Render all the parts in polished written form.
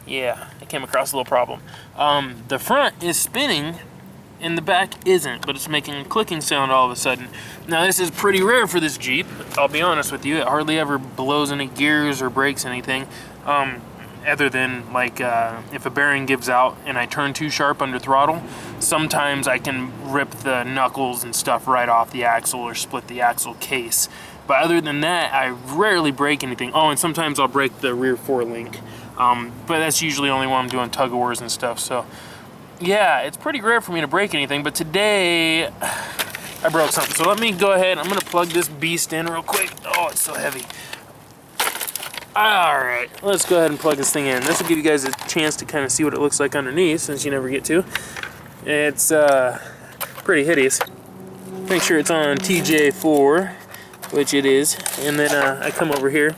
Yeah, I came across a little problem. The front is spinning and the back isn't, but it's making a clicking sound all of a sudden. Now this is pretty rare for this Jeep, I'll be honest with you. It hardly ever blows any gears or breaks anything, other than like if a bearing gives out and I turn too sharp under throttle, sometimes I can rip the knuckles and stuff right off the axle or split the axle case. But other than that, I rarely break anything. Oh, and sometimes I'll break the rear forelink. But that's usually only when I'm doing tug of wars and stuff. So yeah, it's pretty rare for me to break anything, but today I broke something. So let me go ahead, I'm gonna plug this beast in real quick. Oh, it's so heavy. All right, let's go ahead and plug this thing in. This will give you guys a chance to kind of see what it looks like underneath, since you never get to. It's pretty hideous. Make sure it's on TJ4, which it is. And then I come over here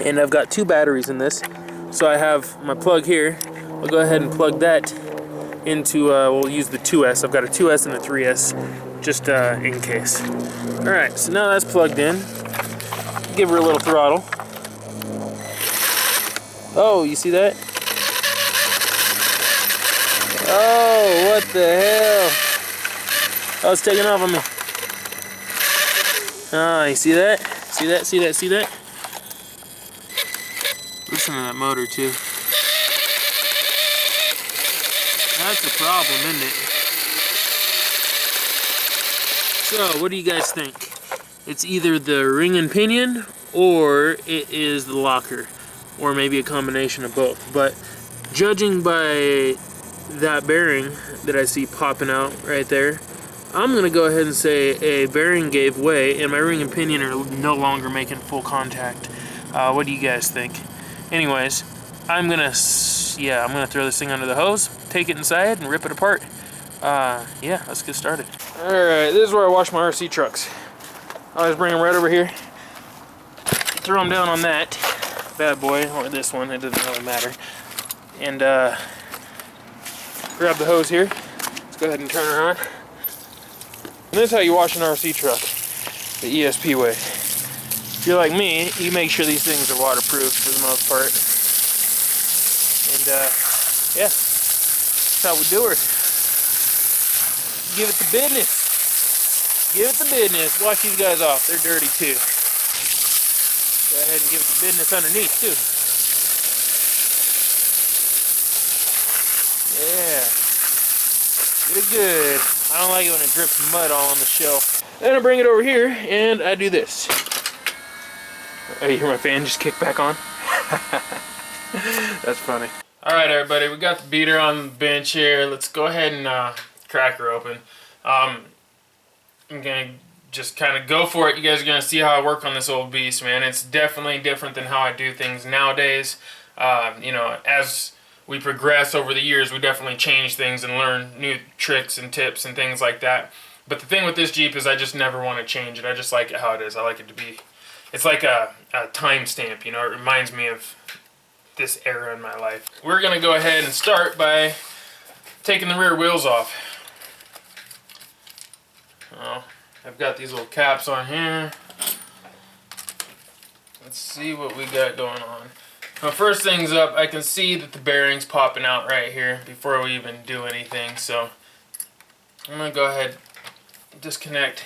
and I've got 2 batteries in this. So I have my plug here. I'll go ahead and plug that into, we'll use the 2S. I've got a 2S and a 3S, just in case. All right, so now that's plugged in. Give her a little throttle. Oh, you see that? Oh, what the hell? Oh, it's taking off on me. Ah, you see that? See that, see that, see that? Listen to that motor too. That's a problem, isn't it? So, what do you guys think? It's either the ring and pinion, or it is the locker, or maybe a combination of both. But judging by that bearing that I see popping out right there, I'm gonna go ahead and say a bearing gave way and my ring and pinion are no longer making full contact. What do you guys think? Anyways, I'm gonna throw this thing under the hose, take it inside, and rip it apart. Yeah, let's get started. All right, this is where I wash my RC trucks. I always bring them right over here, throw them down on that bad boy, or this one, it doesn't really matter. And grab the hose here. Let's go ahead and turn her on. And this is how you wash an RC truck, the ESP way. If you're like me, you make sure these things are waterproof for the most part. And yeah, that's how we do it. Give it the business. Give it the business. Wash these guys off, they're dirty too. Go ahead and give it the business underneath too. Yeah. Get it good. I don't like it when it drips mud all on the shelf. Then I bring it over here and I do this. Oh, you hear my fan just kick back on? That's funny. Alright everybody, we got the beater on the bench here. Let's go ahead and crack her open. I'm gonna just kind of go for it. You guys are gonna see how I work on this old beast, man. It's definitely different than how I do things nowadays. You know, as we progress over the years, we definitely change things and learn new tricks and tips and things like that. But the thing with this Jeep is I just never want to change it. I just like it how it is. I like it to be, it's like a time stamp, you know. It reminds me of this era in my life. We're gonna go ahead and start by taking the rear wheels off. Oh, I've got these little caps on here. Let's see what we got going on. Now, first things up, I can see that the bearing's popping out right here before we even do anything. So I'm gonna go ahead and disconnect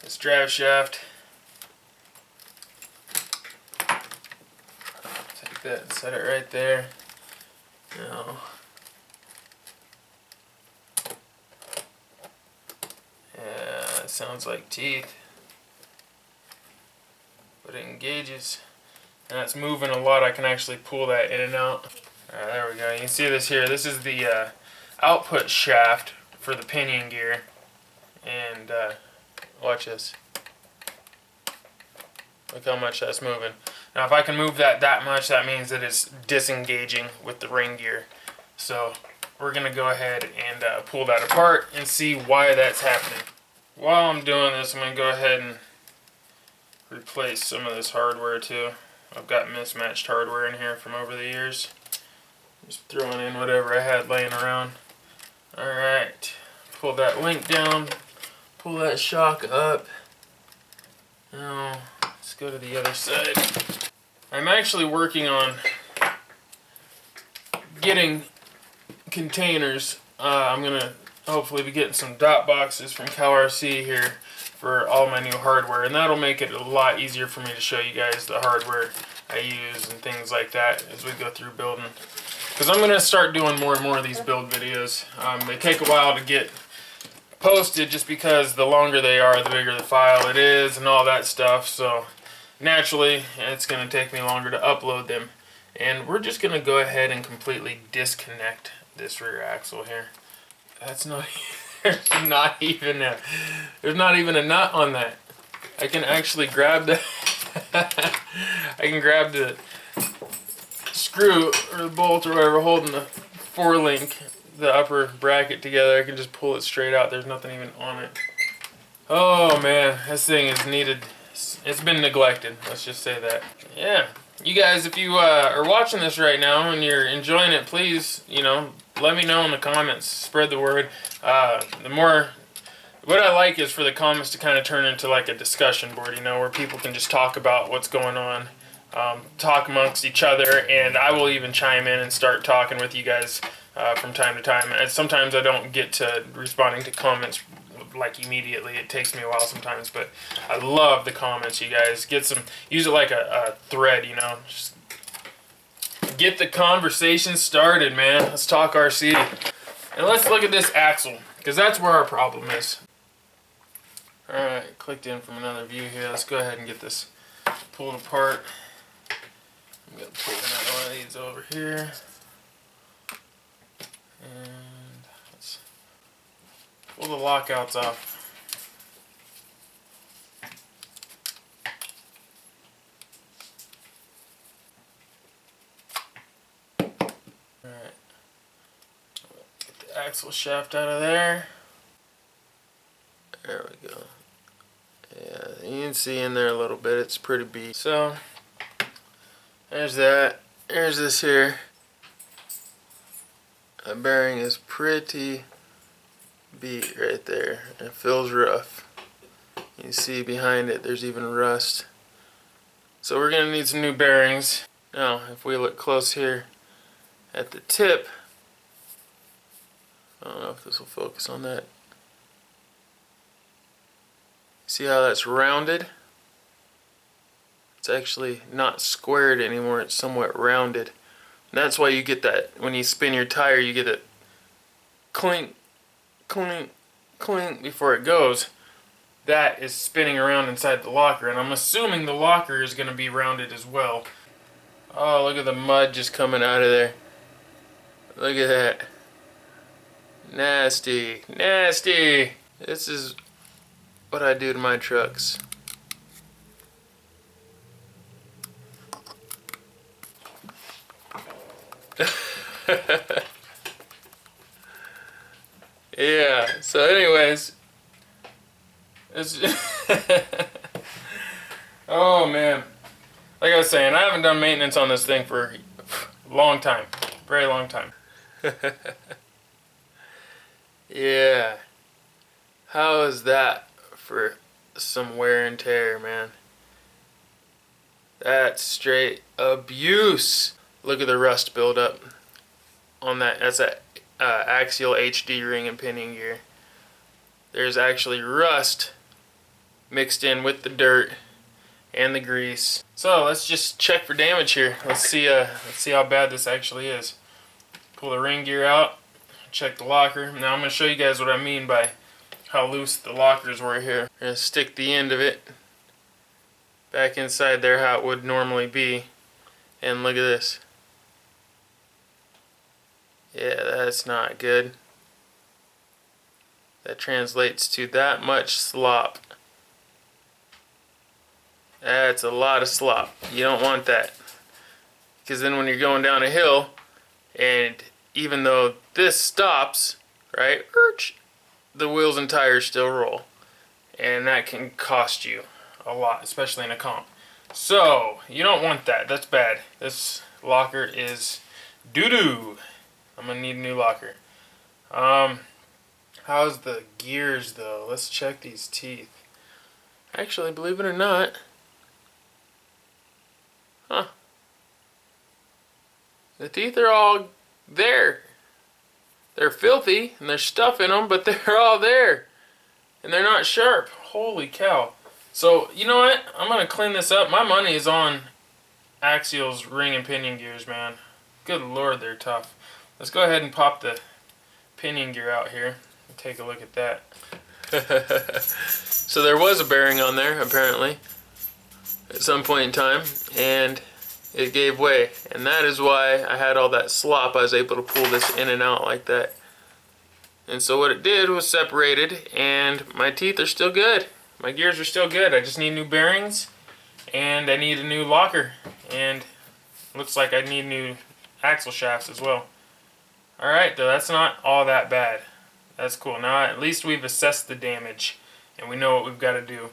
this drive shaft. Take that and set it right there. Now, yeah, it sounds like teeth, but it engages. And it's moving a lot. I can actually pull that in and out. Alright, there we go. You can see this here. This is the output shaft for the pinion gear. And watch this. Look how much that's moving. Now if I can move that much, that means that it's disengaging with the ring gear. So we're gonna go ahead and pull that apart and see why that's happening. While I'm doing this, I'm gonna go ahead and replace some of this hardware too. I've got mismatched hardware in here from over the years. Just throwing in whatever I had laying around. Alright, pull that link down, pull that shock up. Now, let's go to the other side. I'm actually working on getting containers. I'm gonna hopefully be getting some dot boxes from cowrc here for all my new hardware, and that'll make it a lot easier for me to show you guys the hardware I use and things like that as we go through building. Because I'm gonna start doing more and more of these build videos. They take a while to get posted just because the longer they are, the bigger the file it is and all that stuff. So naturally, it's gonna take me longer to upload them. And we're just gonna go ahead and completely disconnect this rear axle here. That's not, there's not even a nut on that. I can actually grab the, I can grab the screw or the bolt or whatever holding the four-link, the upper bracket together. I can just pull it straight out. There's nothing even on it. Oh man, this thing is needed. It's been neglected. Let's just say that. Yeah. You guys, if you are watching this right now and you're enjoying it, please, you know, let me know in the comments. Spread the word. What I like is for the comments to kind of turn into like a discussion board, you know, where people can just talk about what's going on, talk amongst each other, and I will even chime in and start talking with you guys from time to time. And sometimes I don't get to responding to comments like immediately. It takes me a while sometimes, but I love the comments, you guys. Use it like a thread, you know. Just get the conversation started, man. Let's talk RC. And let's look at this axle, because that's where our problem is. Alright, clicked in from another view here. Let's go ahead and get this pulled apart. I'm going to pull another one of these over here. And let's pull the lockouts off. Alright. Get the axle shaft out of there. There we go. Yeah, you can see in there a little bit. It's pretty beat. So, there's that. There's this here. That bearing is pretty beat right there. It feels rough. You can see behind it there's even rust. So we're going to need some new bearings. Now, if we look close here at the tip, I don't know if this will focus on that. See how that's rounded? It's actually not squared anymore, it's somewhat rounded. And that's why you get that, when you spin your tire, you get it clink, clink, clink before it goes. That is spinning around inside the locker, and I'm assuming the locker is going to be rounded as well. Oh, look at the mud just coming out of there. Look at that. Nasty, nasty. This is what I do to my trucks. Yeah, so anyways, it's oh man, like I was saying, I haven't done maintenance on this thing for a long time, very long time. Yeah, how is that for some wear and tear, man? That's straight abuse. Look at the rust buildup on that. That's that axial HD ring and pinion gear. There's actually rust mixed in with the dirt and the grease. So let's just check for damage here. Let's see how bad this actually is. Pull the ring gear out, check the locker. Now I'm going to show you guys what I mean by how loose the lockers were here. I'm going to stick the end of it back inside there how it would normally be, and look at this. Yeah, that's not good. That translates to that much slop. That's a lot of slop. You don't want that. Because then when you're going down a hill, and even though this stops, right, the wheels and tires still roll. And that can cost you a lot, especially in a comp. So, you don't want that. That's bad. This locker is doo-doo. I'm going to need a new locker. How's the gears, though? Let's check these teeth. Actually, believe it or not, the teeth are all there. They're filthy, and there's stuff in them, but they're all there. And they're not sharp. Holy cow. So, you know what? I'm going to clean this up. My money is on Axial's ring and pinion gears, man. Good lord, they're tough. Let's go ahead and pop the pinion gear out here and take a look at that. So there was a bearing on there, apparently, at some point in time, and it gave way. And that is why I had all that slop. I was able to pull this in and out like that. And so what it did was separated, and my teeth are still good. My gears are still good. I just need new bearings, and I need a new locker, and looks like I need new axle shafts as well. Alright, though, that's not all that bad. That's cool. Now at least we've assessed the damage, and we know what we've got to do.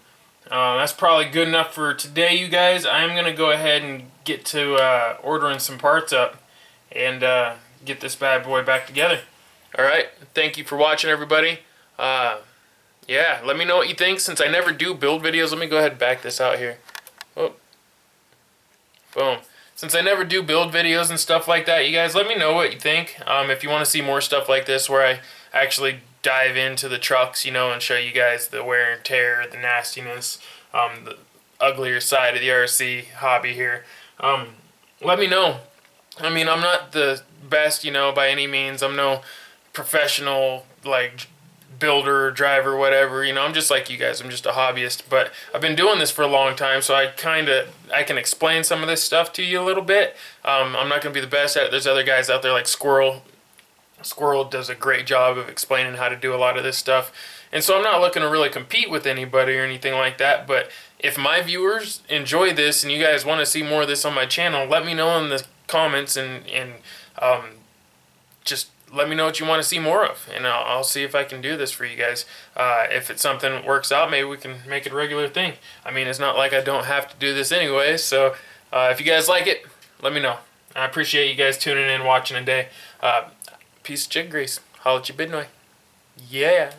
That's probably good enough for today, you guys. I'm going to go ahead and get to ordering some parts up and get this bad boy back together. Alright, thank you for watching, everybody. Yeah, let me know what you think. Since I never do build videos, let me go ahead and back this out here. Oh. Boom. Since I never do build videos and stuff like that, you guys let me know what you think. If you want to see more stuff like this where I actually dive into the trucks, you know, and show you guys the wear and tear, the nastiness, the uglier side of the RC hobby here, let me know. I mean, I'm not the best, you know, by any means. I'm no professional, like, builder, driver, whatever, you know. I'm just like you guys. I'm just a hobbyist, but I've been doing this for a long time, so I can explain some of this stuff to you a little bit. I'm not going to be the best at it. There's other guys out there like Squirrel. Squirrel does a great job of explaining how to do a lot of this stuff, and so I'm not looking to really compete with anybody or anything like that. But if my viewers enjoy this and you guys want to see more of this on my channel, let me know in the comments, and just let me know what you want to see more of, and I'll see if I can do this for you guys. If it's something that works out, maybe we can make it a regular thing. I mean, it's not like I don't have to do this anyway, so if you guys like it, let me know. I appreciate you guys tuning in, watching today. Peace, chick grease. Holla at your bidnoy. Yeah.